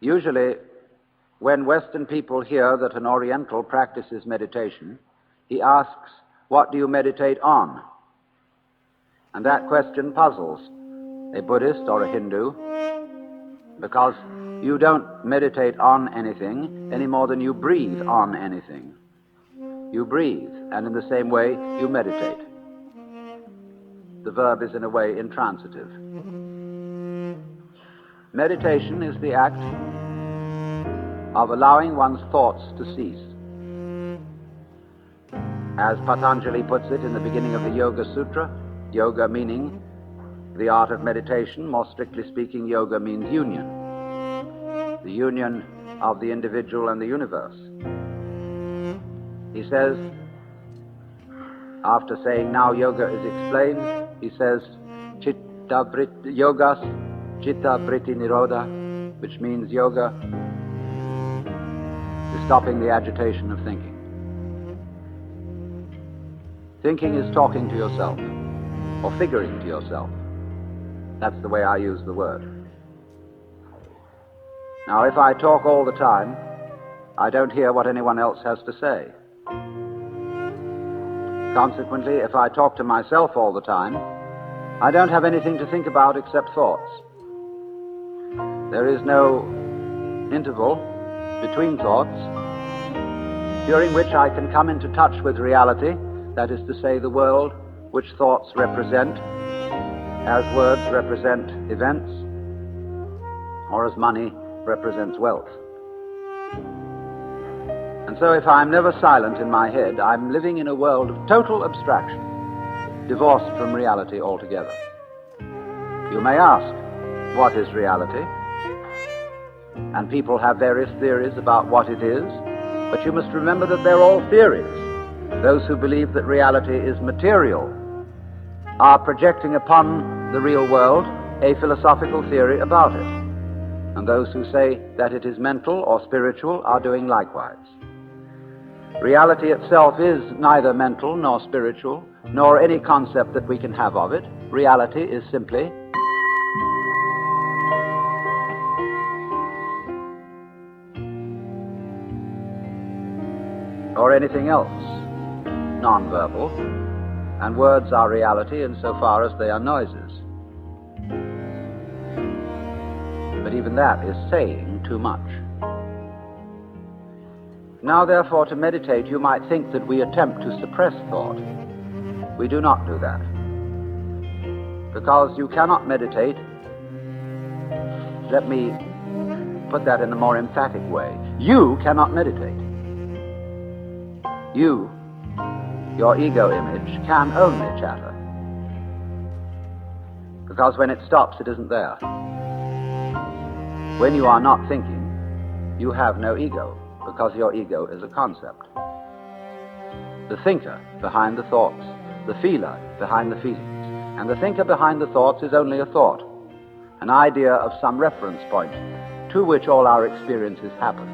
Usually, when Western people hear that an Oriental practices meditation, he asks, "What do you meditate on?" And that question puzzles a Buddhist or a Hindu, because you don't meditate on anything any more than you breathe on anything. You breathe, and in the same way you meditate. The verb is in a way intransitive. Meditation is the act of allowing one's thoughts to cease. As Patanjali puts it in the beginning of the Yoga Sutra, yoga meaning the art of meditation, more strictly speaking, yoga means union. The union of the individual and the universe. He says, after saying now yoga is explained, he says, yogas citta vritti nirodha, which means yoga is stopping the agitation of thinking. Thinking is talking to yourself, or figuring to yourself. That's the way I use the word. Now, if I talk all the time, I don't hear what anyone else has to say. Consequently, if I talk to myself all the time, I don't have anything to think about except thoughts. There is no interval between thoughts during which I can come into touch with reality, that is to say, the world which thoughts represent, as words represent events, or as money represents wealth. And so if I'm never silent in my head, I'm living in a world of total abstraction, divorced from reality altogether. You may ask, what is reality? And people have various theories about what it is, but you must remember that they're all theories. Those who believe that reality is material are projecting upon the real world a philosophical theory about it. And those who say that it is mental or spiritual are doing likewise. Reality itself is neither mental nor spiritual, nor any concept that we can have of it. Reality is simply or anything else, non-verbal, and words are reality insofar as they are noises. But even that is saying too much. Now, therefore, to meditate, you might think that we attempt to suppress thought. We do not do that. Because you cannot meditate. Let me put that in a more emphatic way. You cannot meditate. You, your ego image, can only chatter. Because when it stops, it isn't there. When you are not thinking, you have no ego, because your ego is a concept. The thinker behind the thoughts, the feeler behind the feelings, and the thinker behind the thoughts is only a thought, an idea of some reference point to which all our experiences happen.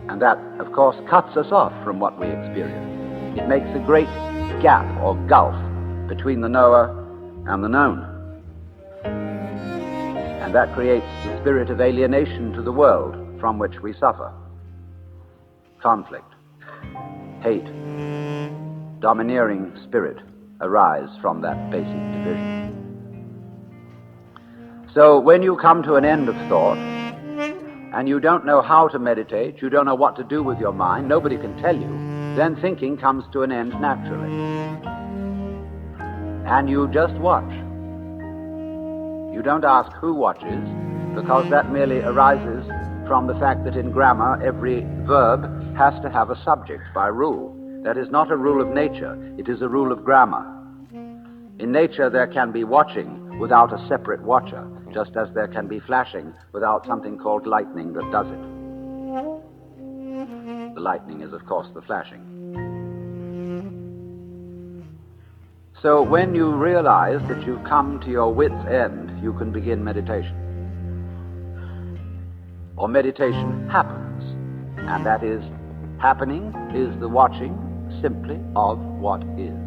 And that, of course, cuts us off from what we experience. It makes a great gap or gulf between the knower and the known. And that creates the spirit of alienation to the world from which we suffer. Conflict, hate, domineering spirit arise from that basic division. So when you come to an end of thought, and you don't know how to meditate, you don't know what to do with your mind, nobody can tell you, then thinking comes to an end naturally. And you just watch. You don't ask who watches, because that merely arises from the fact that in grammar every verb has to have a subject by rule. That is not a rule of nature, it is a rule of grammar. In nature there can be watching without a separate watcher, just as there can be flashing without something called lightning that does it. The lightning is, of course, the flashing. So when you realize that you've come to your wit's end, you can begin meditation. Or meditation happens, and that is, happening is the watching simply of what is.